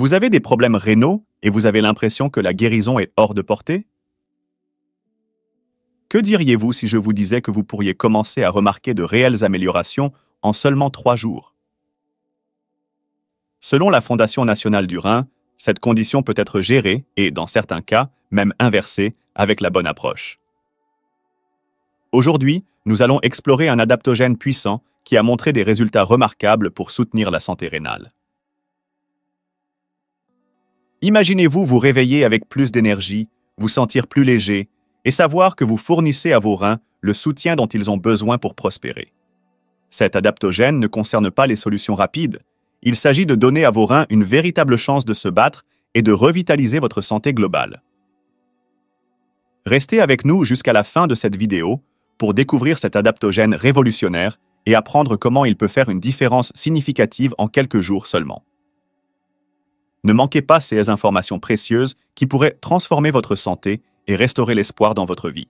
Vous avez des problèmes rénaux et vous avez l'impression que la guérison est hors de portée? Que diriez-vous si je vous disais que vous pourriez commencer à remarquer de réelles améliorations en seulement 3 jours? Selon la Fondation nationale du Rhin, cette condition peut être gérée et, dans certains cas, même inversée avec la bonne approche. Aujourd'hui, nous allons explorer un adaptogène puissant qui a montré des résultats remarquables pour soutenir la santé rénale. Imaginez-vous vous réveiller avec plus d'énergie, vous sentir plus léger et savoir que vous fournissez à vos reins le soutien dont ils ont besoin pour prospérer. Cet adaptogène ne concerne pas les solutions rapides. Il s'agit de donner à vos reins une véritable chance de se battre et de revitaliser votre santé globale. Restez avec nous jusqu'à la fin de cette vidéo pour découvrir cet adaptogène révolutionnaire et apprendre comment il peut faire une différence significative en quelques jours seulement. Ne manquez pas ces informations précieuses qui pourraient transformer votre santé et restaurer l'espoir dans votre vie.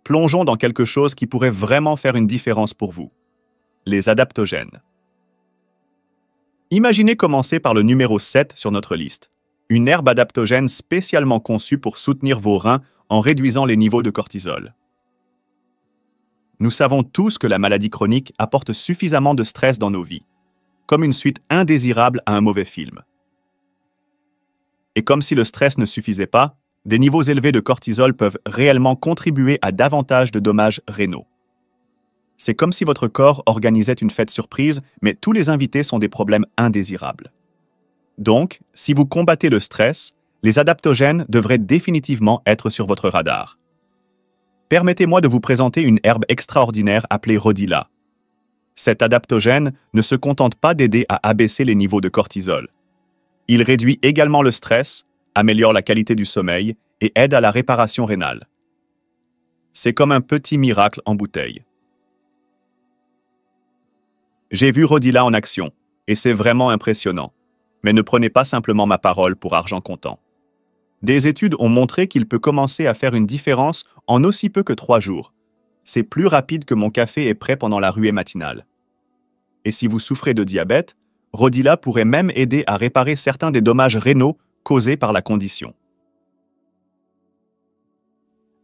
Plongeons dans quelque chose qui pourrait vraiment faire une différence pour vous. Les adaptogènes. Imaginez commencer par le numéro 7 sur notre liste. Une herbe adaptogène spécialement conçue pour soutenir vos reins en réduisant les niveaux de cortisol. Nous savons tous que la maladie chronique apporte suffisamment de stress dans nos vies, comme une suite indésirable à un mauvais film. Et comme si le stress ne suffisait pas, des niveaux élevés de cortisol peuvent réellement contribuer à davantage de dommages rénaux. C'est comme si votre corps organisait une fête surprise, mais tous les invités sont des problèmes indésirables. Donc, si vous combattez le stress, les adaptogènes devraient définitivement être sur votre radar. Permettez-moi de vous présenter une herbe extraordinaire appelée Rhodila. Cet adaptogène ne se contente pas d'aider à abaisser les niveaux de cortisol. Il réduit également le stress, améliore la qualité du sommeil et aide à la réparation rénale. C'est comme un petit miracle en bouteille. J'ai vu Rhodila en action, et c'est vraiment impressionnant. Mais ne prenez pas simplement ma parole pour argent comptant. Des études ont montré qu'il peut commencer à faire une différence en aussi peu que 3 jours. C'est plus rapide que mon café est prêt pendant la ruée matinale. Et si vous souffrez de diabète, Rhodila pourrait même aider à réparer certains des dommages rénaux causés par la condition.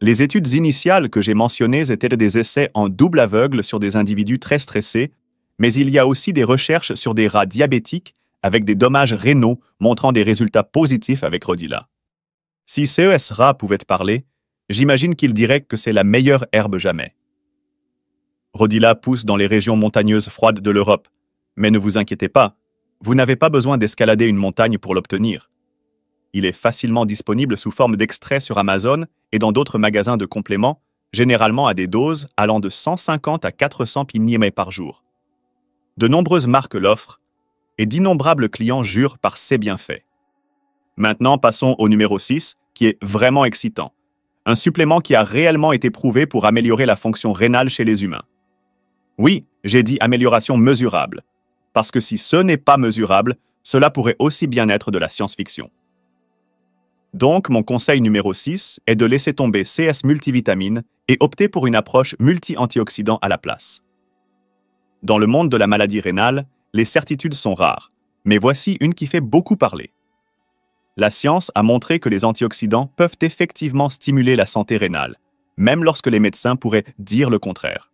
Les études initiales que j'ai mentionnées étaient des essais en double aveugle sur des individus très stressés, mais il y a aussi des recherches sur des rats diabétiques avec des dommages rénaux montrant des résultats positifs avec Rhodila. Si ces rats pouvaient parler, j'imagine qu'ils diraient que c'est la meilleure herbe jamais. Rhodila pousse dans les régions montagneuses froides de l'Europe, mais ne vous inquiétez pas, vous n'avez pas besoin d'escalader une montagne pour l'obtenir. Il est facilement disponible sous forme d'extrait sur Amazon et dans d'autres magasins de compléments, généralement à des doses allant de 150 à 400 mg par jour. De nombreuses marques l'offrent et d'innombrables clients jurent par ses bienfaits. Maintenant, passons au numéro 6, qui est vraiment excitant. Un supplément qui a réellement été prouvé pour améliorer la fonction rénale chez les humains. Oui, j'ai dit amélioration mesurable, parce que si ce n'est pas mesurable, cela pourrait aussi bien être de la science-fiction. Donc, mon conseil numéro 6 est de laisser tomber CS multivitamines et opter pour une approche multi-antioxydants à la place. Dans le monde de la maladie rénale, les certitudes sont rares, mais voici une qui fait beaucoup parler. La science a montré que les antioxydants peuvent effectivement stimuler la santé rénale, même lorsque les médecins pourraient dire le contraire.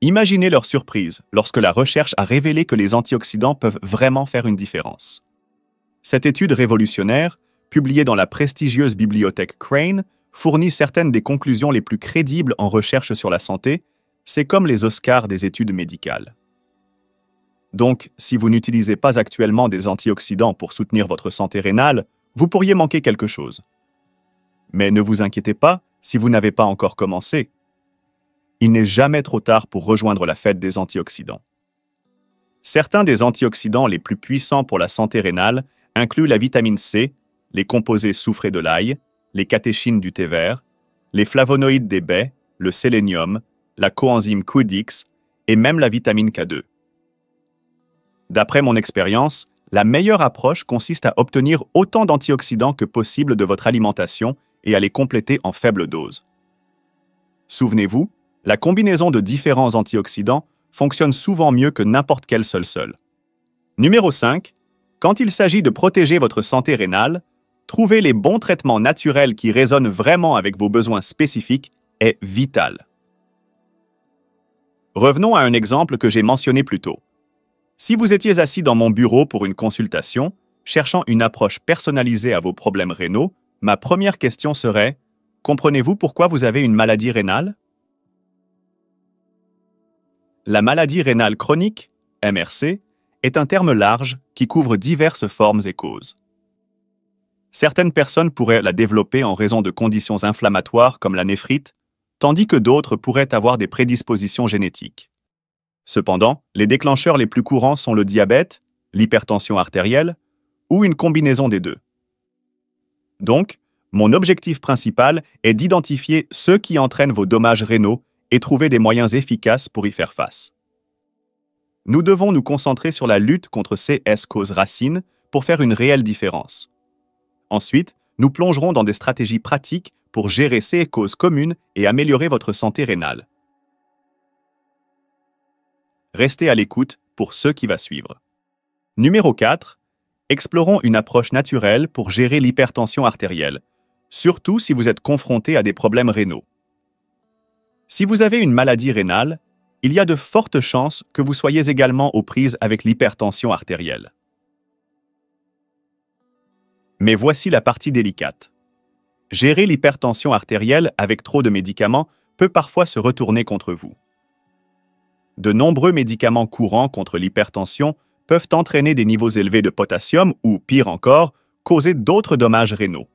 Imaginez leur surprise lorsque la recherche a révélé que les antioxydants peuvent vraiment faire une différence. Cette étude révolutionnaire, publiée dans la prestigieuse bibliothèque Crane, fournit certaines des conclusions les plus crédibles en recherche sur la santé. C'est comme les Oscars des études médicales. Donc, si vous n'utilisez pas actuellement des antioxydants pour soutenir votre santé rénale, vous pourriez manquer quelque chose. Mais ne vous inquiétez pas si vous n'avez pas encore commencé. Il n'est jamais trop tard pour rejoindre la fête des antioxydants. Certains des antioxydants les plus puissants pour la santé rénale incluent la vitamine C, les composés soufrés de l'ail, les catéchines du thé vert, les flavonoïdes des baies, le sélénium, la coenzyme Q10 et même la vitamine K2. D'après mon expérience, la meilleure approche consiste à obtenir autant d'antioxydants que possible de votre alimentation et à les compléter en faible dose. Souvenez-vous, la combinaison de différents antioxydants fonctionne souvent mieux que n'importe quel seul. Numéro 5. Quand il s'agit de protéger votre santé rénale, trouver les bons traitements naturels qui résonnent vraiment avec vos besoins spécifiques est vital. Revenons à un exemple que j'ai mentionné plus tôt. Si vous étiez assis dans mon bureau pour une consultation, cherchant une approche personnalisée à vos problèmes rénaux, ma première question serait: comprenez-vous pourquoi vous avez une maladie rénale? La maladie rénale chronique, MRC, est un terme large qui couvre diverses formes et causes. Certaines personnes pourraient la développer en raison de conditions inflammatoires comme la néphrite, tandis que d'autres pourraient avoir des prédispositions génétiques. Cependant, les déclencheurs les plus courants sont le diabète, l'hypertension artérielle ou une combinaison des deux. Donc, mon objectif principal est d'identifier ceux qui entraînent vos dommages rénaux et trouver des moyens efficaces pour y faire face. Nous devons nous concentrer sur la lutte contre ces causes racines pour faire une réelle différence. Ensuite, nous plongerons dans des stratégies pratiques pour gérer ces causes communes et améliorer votre santé rénale. Restez à l'écoute pour ce qui va suivre. Numéro 4. Explorons une approche naturelle pour gérer l'hypertension artérielle, surtout si vous êtes confronté à des problèmes rénaux. Si vous avez une maladie rénale, il y a de fortes chances que vous soyez également aux prises avec l'hypertension artérielle. Mais voici la partie délicate. Gérer l'hypertension artérielle avec trop de médicaments peut parfois se retourner contre vous. De nombreux médicaments courants contre l'hypertension peuvent entraîner des niveaux élevés de potassium ou, pire encore, causer d'autres dommages rénaux.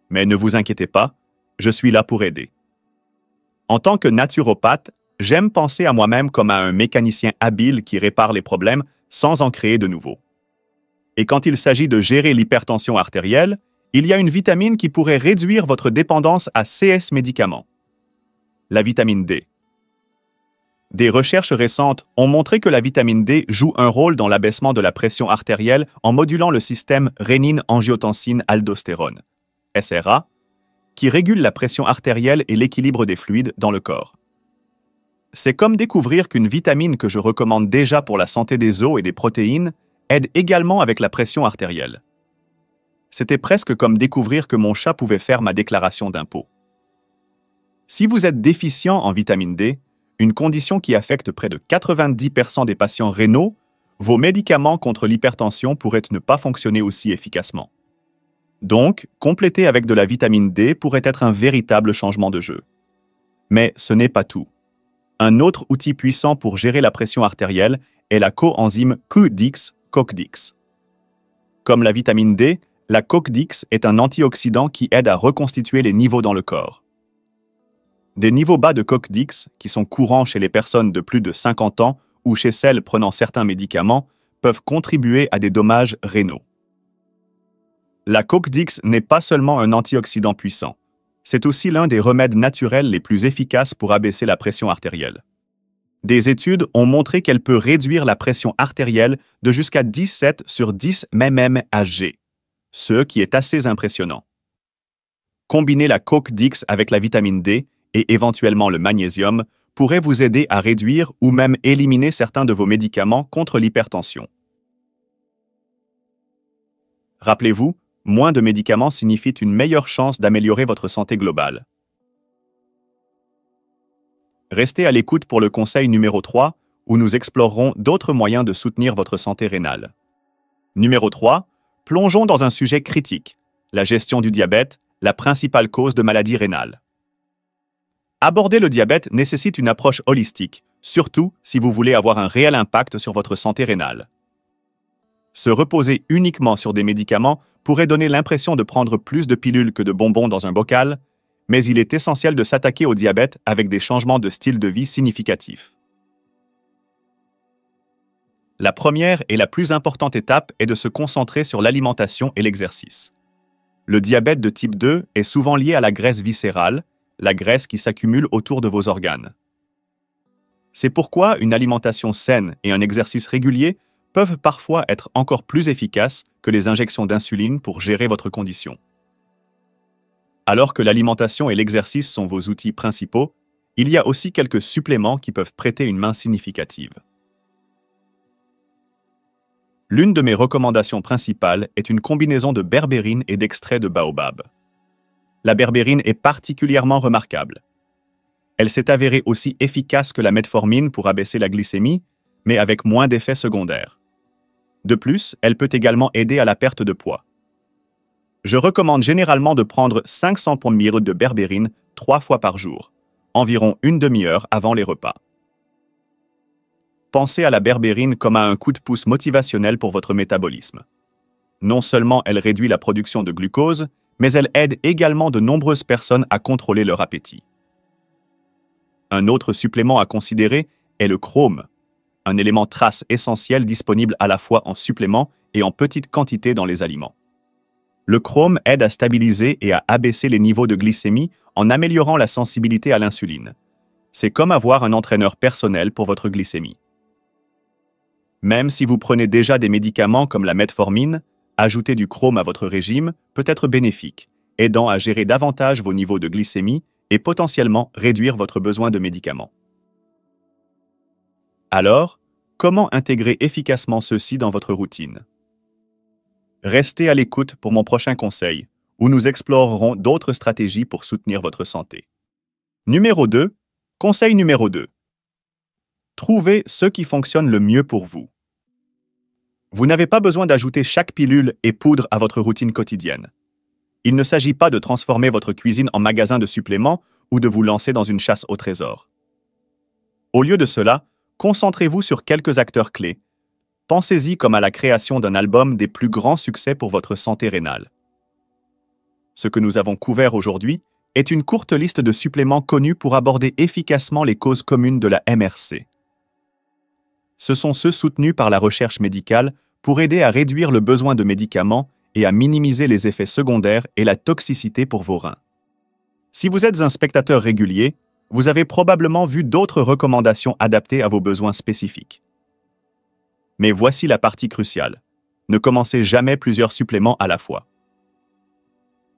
Mais ne vous inquiétez pas, je suis là pour aider. En tant que naturopathe, j'aime penser à moi-même comme à un mécanicien habile qui répare les problèmes sans en créer de nouveaux. Et quand il s'agit de gérer l'hypertension artérielle, il y a une vitamine qui pourrait réduire votre dépendance à ces médicaments. La vitamine D. Des recherches récentes ont montré que la vitamine D joue un rôle dans l'abaissement de la pression artérielle en modulant le système rénine-angiotensine-aldostérone, SRA, qui régule la pression artérielle et l'équilibre des fluides dans le corps. C'est comme découvrir qu'une vitamine que je recommande déjà pour la santé des os et des protéines aide également avec la pression artérielle. C'était presque comme découvrir que mon chat pouvait faire ma déclaration d'impôt. Si vous êtes déficient en vitamine D, une condition qui affecte près de 90% des patients rénaux, vos médicaments contre l'hypertension pourraient ne pas fonctionner aussi efficacement. Donc, compléter avec de la vitamine D pourrait être un véritable changement de jeu. Mais ce n'est pas tout. Un autre outil puissant pour gérer la pression artérielle est la coenzyme Q10-CoQ10. Comme la vitamine D, la CoQ10 est un antioxydant qui aide à reconstituer les niveaux dans le corps. Des niveaux bas de CoQ10, qui sont courants chez les personnes de plus de 50 ans ou chez celles prenant certains médicaments, peuvent contribuer à des dommages rénaux. La CoQ10 n'est pas seulement un antioxydant puissant, c'est aussi l'un des remèdes naturels les plus efficaces pour abaisser la pression artérielle. Des études ont montré qu'elle peut réduire la pression artérielle de jusqu'à 17/10 mmHg, ce qui est assez impressionnant. Combiner la CoQ10 avec la vitamine D et éventuellement le magnésium pourrait vous aider à réduire ou même éliminer certains de vos médicaments contre l'hypertension. Rappelez-vous, moins de médicaments signifie une meilleure chance d'améliorer votre santé globale. Restez à l'écoute pour le conseil numéro 3, où nous explorerons d'autres moyens de soutenir votre santé rénale. Numéro 3, plongeons dans un sujet critique, la gestion du diabète, la principale cause de maladie rénale. Aborder le diabète nécessite une approche holistique, surtout si vous voulez avoir un réel impact sur votre santé rénale. Se reposer uniquement sur des médicaments pourrait donner l'impression de prendre plus de pilules que de bonbons dans un bocal, mais il est essentiel de s'attaquer au diabète avec des changements de style de vie significatifs. La première et la plus importante étape est de se concentrer sur l'alimentation et l'exercice. Le diabète de type 2 est souvent lié à la graisse viscérale, la graisse qui s'accumule autour de vos organes. C'est pourquoi une alimentation saine et un exercice régulier peuvent parfois être encore plus efficaces que les injections d'insuline pour gérer votre condition. Alors que l'alimentation et l'exercice sont vos outils principaux, il y a aussi quelques suppléments qui peuvent prêter une main significative. L'une de mes recommandations principales est une combinaison de berbérine et d'extrait de baobab. La berbérine est particulièrement remarquable. Elle s'est avérée aussi efficace que la metformine pour abaisser la glycémie, mais avec moins d'effets secondaires. De plus, elle peut également aider à la perte de poids. Je recommande généralement de prendre 500 ml de berbérine 3 fois par jour, environ une demi-heure avant les repas. Pensez à la berbérine comme à un coup de pouce motivationnel pour votre métabolisme. Non seulement elle réduit la production de glucose, mais elle aide également de nombreuses personnes à contrôler leur appétit. Un autre supplément à considérer est le chrome, un élément trace essentiel disponible à la fois en supplément et en petite quantité dans les aliments. Le chrome aide à stabiliser et à abaisser les niveaux de glycémie en améliorant la sensibilité à l'insuline. C'est comme avoir un entraîneur personnel pour votre glycémie. Même si vous prenez déjà des médicaments comme la metformine, ajouter du chrome à votre régime peut être bénéfique, aidant à gérer davantage vos niveaux de glycémie et potentiellement réduire votre besoin de médicaments. Alors, comment intégrer efficacement ceci dans votre routine? Restez à l'écoute pour mon prochain conseil, où nous explorerons d'autres stratégies pour soutenir votre santé. Numéro 2. Conseil numéro 2. Trouvez ce qui fonctionne le mieux pour vous. Vous n'avez pas besoin d'ajouter chaque pilule et poudre à votre routine quotidienne. Il ne s'agit pas de transformer votre cuisine en magasin de suppléments ou de vous lancer dans une chasse au trésor. Au lieu de cela, concentrez-vous sur quelques acteurs clés. Pensez-y comme à la création d'un album des plus grands succès pour votre santé rénale. Ce que nous avons couvert aujourd'hui est une courte liste de suppléments connus pour aborder efficacement les causes communes de la MRC. Ce sont ceux soutenus par la recherche médicale pour aider à réduire le besoin de médicaments et à minimiser les effets secondaires et la toxicité pour vos reins. Si vous êtes un spectateur régulier, vous avez probablement vu d'autres recommandations adaptées à vos besoins spécifiques. Mais voici la partie cruciale. Ne commencez jamais plusieurs suppléments à la fois.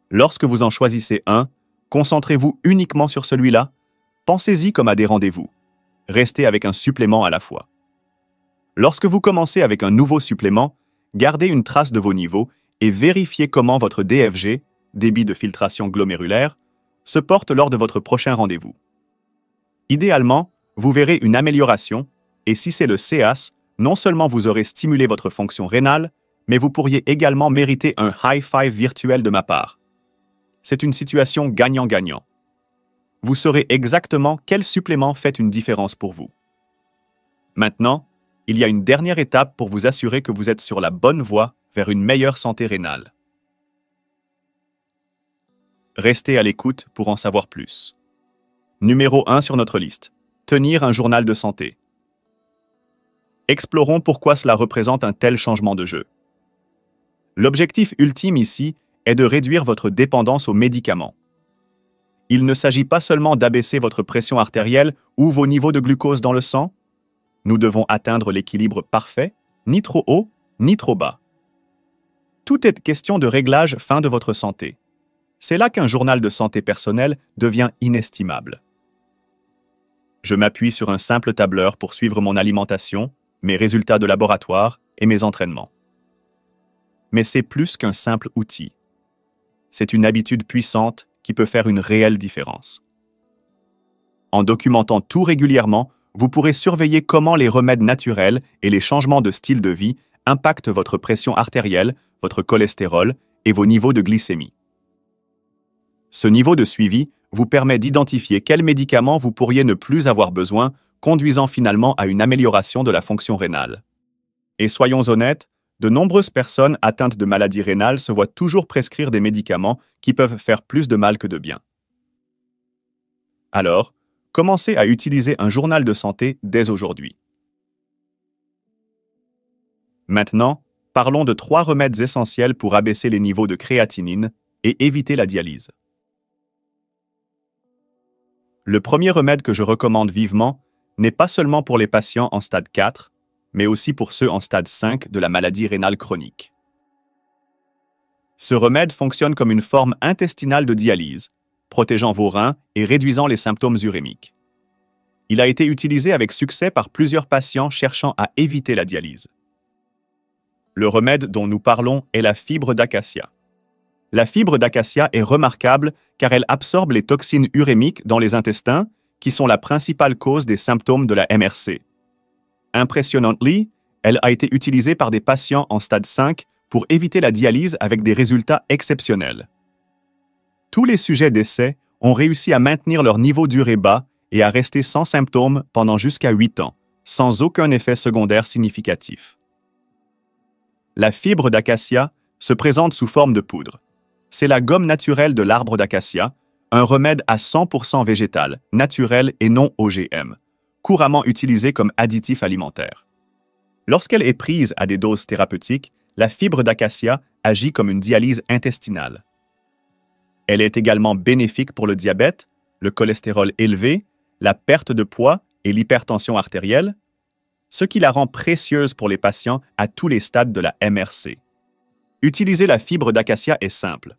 Lorsque vous en choisissez un, concentrez-vous uniquement sur celui-là. Pensez-y comme à des rendez-vous. Restez avec un supplément à la fois. Lorsque vous commencez avec un nouveau supplément, gardez une trace de vos niveaux et vérifiez comment votre DFG, débit de filtration glomérulaire, se porte lors de votre prochain rendez-vous. Idéalement, vous verrez une amélioration et si c'est le CAS, non seulement vous aurez stimulé votre fonction rénale, mais vous pourriez également mériter un high five virtuel de ma part. C'est une situation gagnant-gagnant. Vous saurez exactement quel supplément fait une différence pour vous. Maintenant, il y a une dernière étape pour vous assurer que vous êtes sur la bonne voie vers une meilleure santé rénale. Restez à l'écoute pour en savoir plus. Numéro 1 sur notre liste. Tenir un journal de santé. Explorons pourquoi cela représente un tel changement de jeu. L'objectif ultime ici est de réduire votre dépendance aux médicaments. Il ne s'agit pas seulement d'abaisser votre pression artérielle ou vos niveaux de glucose dans le sang. Nous devons atteindre l'équilibre parfait, ni trop haut, ni trop bas. Tout est question de réglage fin de votre santé. C'est là qu'un journal de santé personnelle devient inestimable. Je m'appuie sur un simple tableur pour suivre mon alimentation, mes résultats de laboratoire et mes entraînements. Mais c'est plus qu'un simple outil. C'est une habitude puissante qui peut faire une réelle différence. En documentant tout régulièrement, vous pourrez surveiller comment les remèdes naturels et les changements de style de vie impactent votre pression artérielle, votre cholestérol et vos niveaux de glycémie. Ce niveau de suivi vous permet d'identifier quels médicaments vous pourriez ne plus avoir besoin, conduisant finalement à une amélioration de la fonction rénale. Et soyons honnêtes, de nombreuses personnes atteintes de maladies rénales se voient toujours prescrire des médicaments qui peuvent faire plus de mal que de bien. Alors, commencez à utiliser un journal de santé dès aujourd'hui. Maintenant, parlons de 3 remèdes essentiels pour abaisser les niveaux de créatinine et éviter la dialyse. Le premier remède que je recommande vivement n'est pas seulement pour les patients en stade 4, mais aussi pour ceux en stade 5 de la maladie rénale chronique. Ce remède fonctionne comme une forme intestinale de dialyse, protégeant vos reins et réduisant les symptômes urémiques. Il a été utilisé avec succès par plusieurs patients cherchant à éviter la dialyse. Le remède dont nous parlons est la fibre d'acacia. La fibre d'acacia est remarquable car elle absorbe les toxines urémiques dans les intestins, qui sont la principale cause des symptômes de la MRC. Impressionnantly, elle a été utilisée par des patients en stade 5 pour éviter la dialyse avec des résultats exceptionnels. Tous les sujets d'essai ont réussi à maintenir leur niveau d'urée bas et à rester sans symptômes pendant jusqu'à 8 ans, sans aucun effet secondaire significatif. La fibre d'acacia se présente sous forme de poudre. C'est la gomme naturelle de l'arbre d'acacia, un remède à 100% végétal, naturel et non OGM, couramment utilisé comme additif alimentaire. Lorsqu'elle est prise à des doses thérapeutiques, la fibre d'acacia agit comme une dialyse intestinale. Elle est également bénéfique pour le diabète, le cholestérol élevé, la perte de poids et l'hypertension artérielle, ce qui la rend précieuse pour les patients à tous les stades de la MRC. Utiliser la fibre d'acacia est simple.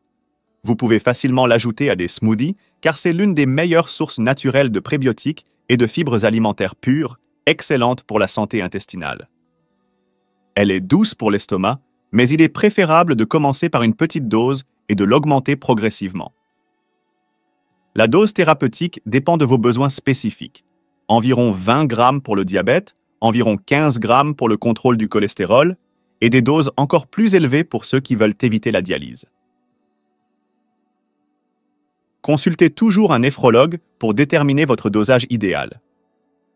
Vous pouvez facilement l'ajouter à des smoothies car c'est l'une des meilleures sources naturelles de prébiotiques et de fibres alimentaires pures, excellentes pour la santé intestinale. Elle est douce pour l'estomac, mais il est préférable de commencer par une petite dose et de l'augmenter progressivement. La dose thérapeutique dépend de vos besoins spécifiques. Environ 20 grammes pour le diabète, environ 15 grammes pour le contrôle du cholestérol, et des doses encore plus élevées pour ceux qui veulent éviter la dialyse. Consultez toujours un néphrologue pour déterminer votre dosage idéal.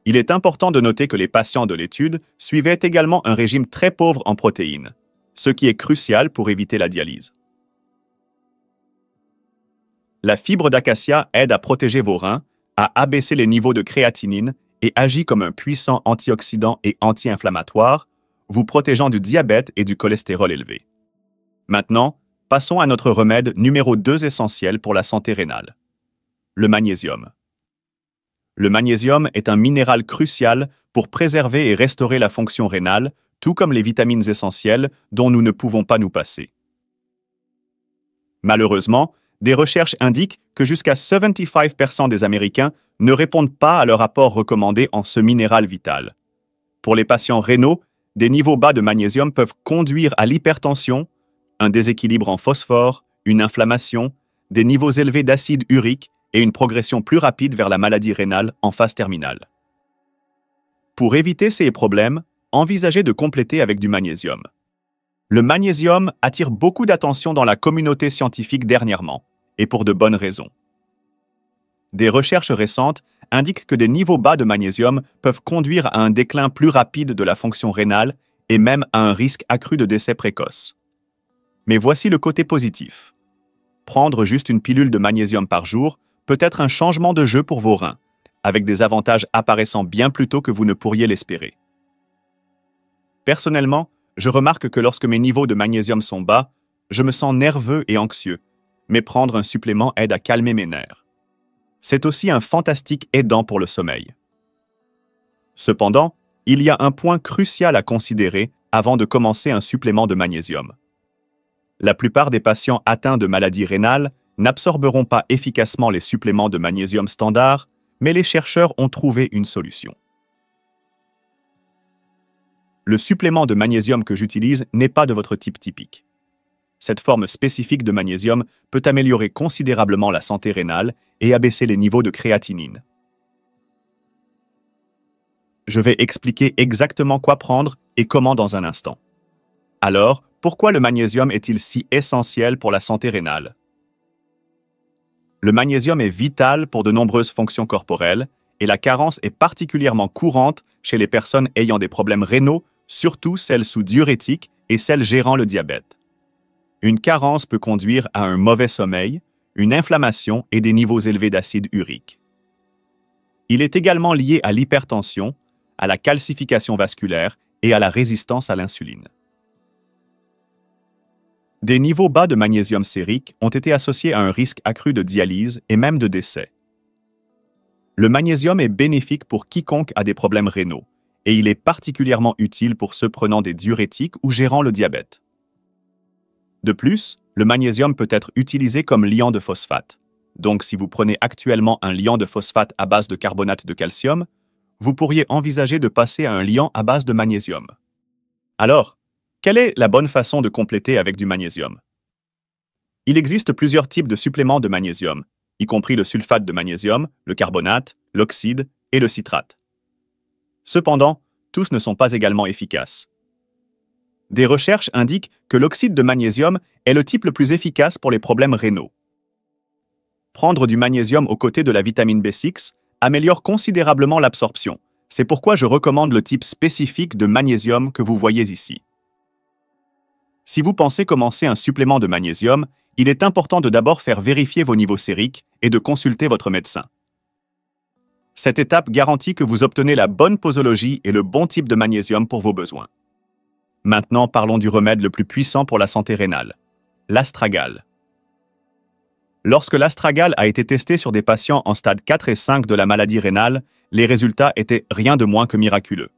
Il est important de noter que les patients de l'étude suivaient également un régime très pauvre en protéines, ce qui est crucial pour éviter la dialyse. La fibre d'acacia aide à protéger vos reins, à abaisser les niveaux de créatinine et agit comme un puissant antioxydant et anti-inflammatoire, vous protégeant du diabète et du cholestérol élevé. Maintenant, passons à notre remède numéro 2 essentiel pour la santé rénale, le magnésium. Le magnésium est un minéral crucial pour préserver et restaurer la fonction rénale, tout comme les vitamines essentielles dont nous ne pouvons pas nous passer. Malheureusement, des recherches indiquent que jusqu'à 75% des Américains ne répondent pas à leur apport recommandé en ce minéral vital. Pour les patients rénaux, des niveaux bas de magnésium peuvent conduire à l'hypertension, un déséquilibre en phosphore, une inflammation, des niveaux élevés d'acide urique et une progression plus rapide vers la maladie rénale en phase terminale. Pour éviter ces problèmes, envisagez de compléter avec du magnésium. Le magnésium attire beaucoup d'attention dans la communauté scientifique dernièrement, et pour de bonnes raisons. Des recherches récentes indiquent que des niveaux bas de magnésium peuvent conduire à un déclin plus rapide de la fonction rénale et même à un risque accru de décès précoce. Mais voici le côté positif. Prendre juste une pilule de magnésium par jour peut être un changement de jeu pour vos reins, avec des avantages apparaissant bien plus tôt que vous ne pourriez l'espérer. Personnellement, je remarque que lorsque mes niveaux de magnésium sont bas, je me sens nerveux et anxieux, mais prendre un supplément aide à calmer mes nerfs. C'est aussi un fantastique aidant pour le sommeil. Cependant, il y a un point crucial à considérer avant de commencer un supplément de magnésium. La plupart des patients atteints de maladies rénales n'absorberont pas efficacement les suppléments de magnésium standard, mais les chercheurs ont trouvé une solution. Le supplément de magnésium que j'utilise n'est pas de votre type typique. Cette forme spécifique de magnésium peut améliorer considérablement la santé rénale et abaisser les niveaux de créatinine. Je vais expliquer exactement quoi prendre et comment dans un instant. Alors, pourquoi le magnésium est-il si essentiel pour la santé rénale? Le magnésium est vital pour de nombreuses fonctions corporelles et la carence est particulièrement courante chez les personnes ayant des problèmes rénaux, surtout celles sous diurétiques et celles gérant le diabète. Une carence peut conduire à un mauvais sommeil, une inflammation et des niveaux élevés d'acide urique. Il est également lié à l'hypertension, à la calcification vasculaire et à la résistance à l'insuline. Des niveaux bas de magnésium sérique ont été associés à un risque accru de dialyse et même de décès. Le magnésium est bénéfique pour quiconque a des problèmes rénaux, et il est particulièrement utile pour ceux prenant des diurétiques ou gérant le diabète. De plus, le magnésium peut être utilisé comme liant de phosphate. Donc, si vous prenez actuellement un liant de phosphate à base de carbonate de calcium, vous pourriez envisager de passer à un liant à base de magnésium. Alors, Quelle est la bonne façon de compléter avec du magnésium? Il existe plusieurs types de suppléments de magnésium, y compris le sulfate de magnésium, le carbonate, l'oxyde et le citrate. Cependant, tous ne sont pas également efficaces. Des recherches indiquent que l'oxyde de magnésium est le type le plus efficace pour les problèmes rénaux. Prendre du magnésium aux côtés de la vitamine B6 améliore considérablement l'absorption. C'est pourquoi je recommande le type spécifique de magnésium que vous voyez ici. Si vous pensez commencer un supplément de magnésium, il est important de d'abord faire vérifier vos niveaux sériques et de consulter votre médecin. Cette étape garantit que vous obtenez la bonne posologie et le bon type de magnésium pour vos besoins. Maintenant, parlons du remède le plus puissant pour la santé rénale, l'astragale. Lorsque l'astragale a été testé sur des patients en stade 4 et 5 de la maladie rénale, les résultats étaient rien de moins que miraculeux.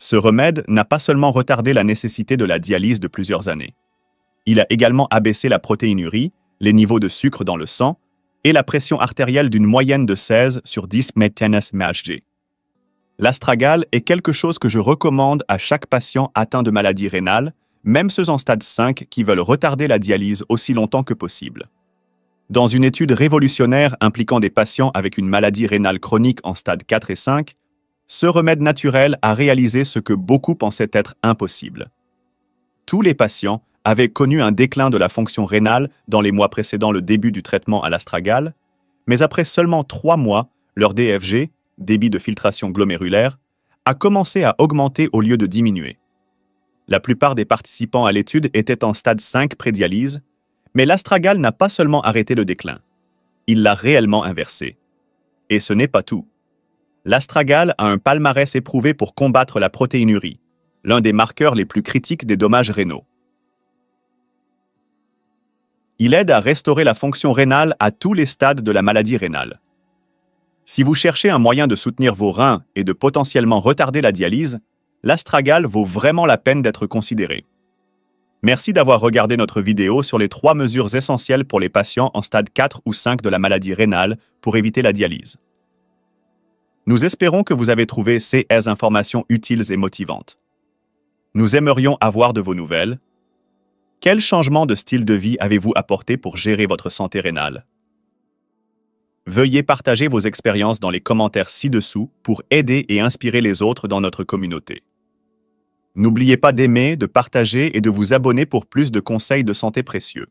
Ce remède n'a pas seulement retardé la nécessité de la dialyse de plusieurs années. Il a également abaissé la protéinurie, les niveaux de sucre dans le sang et la pression artérielle d'une moyenne de 16 sur 10 mmHg. L'astragale est quelque chose que je recommande à chaque patient atteint de maladie rénale, même ceux en stade 5 qui veulent retarder la dialyse aussi longtemps que possible. Dans une étude révolutionnaire impliquant des patients avec une maladie rénale chronique en stade 4 et 5, ce remède naturel a réalisé ce que beaucoup pensaient être impossible. Tous les patients avaient connu un déclin de la fonction rénale dans les mois précédant le début du traitement à l'astragale, mais après seulement 3 mois, leur DFG, débit de filtration glomérulaire, a commencé à augmenter au lieu de diminuer. La plupart des participants à l'étude étaient en stade 5 pré-dialyse, mais l'astragale n'a pas seulement arrêté le déclin, il l'a réellement inversé. Et ce n'est pas tout. L'astragale a un palmarès éprouvé pour combattre la protéinurie, l'un des marqueurs les plus critiques des dommages rénaux. Il aide à restaurer la fonction rénale à tous les stades de la maladie rénale. Si vous cherchez un moyen de soutenir vos reins et de potentiellement retarder la dialyse, l'astragale vaut vraiment la peine d'être considéré. Merci d'avoir regardé notre vidéo sur les 3 mesures essentielles pour les patients en stade 4 ou 5 de la maladie rénale pour éviter la dialyse. Nous espérons que vous avez trouvé ces informations utiles et motivantes. Nous aimerions avoir de vos nouvelles. Quel changement de style de vie avez-vous apporté pour gérer votre santé rénale? Veuillez partager vos expériences dans les commentaires ci-dessous pour aider et inspirer les autres dans notre communauté. N'oubliez pas d'aimer, de partager et de vous abonner pour plus de conseils de santé précieux.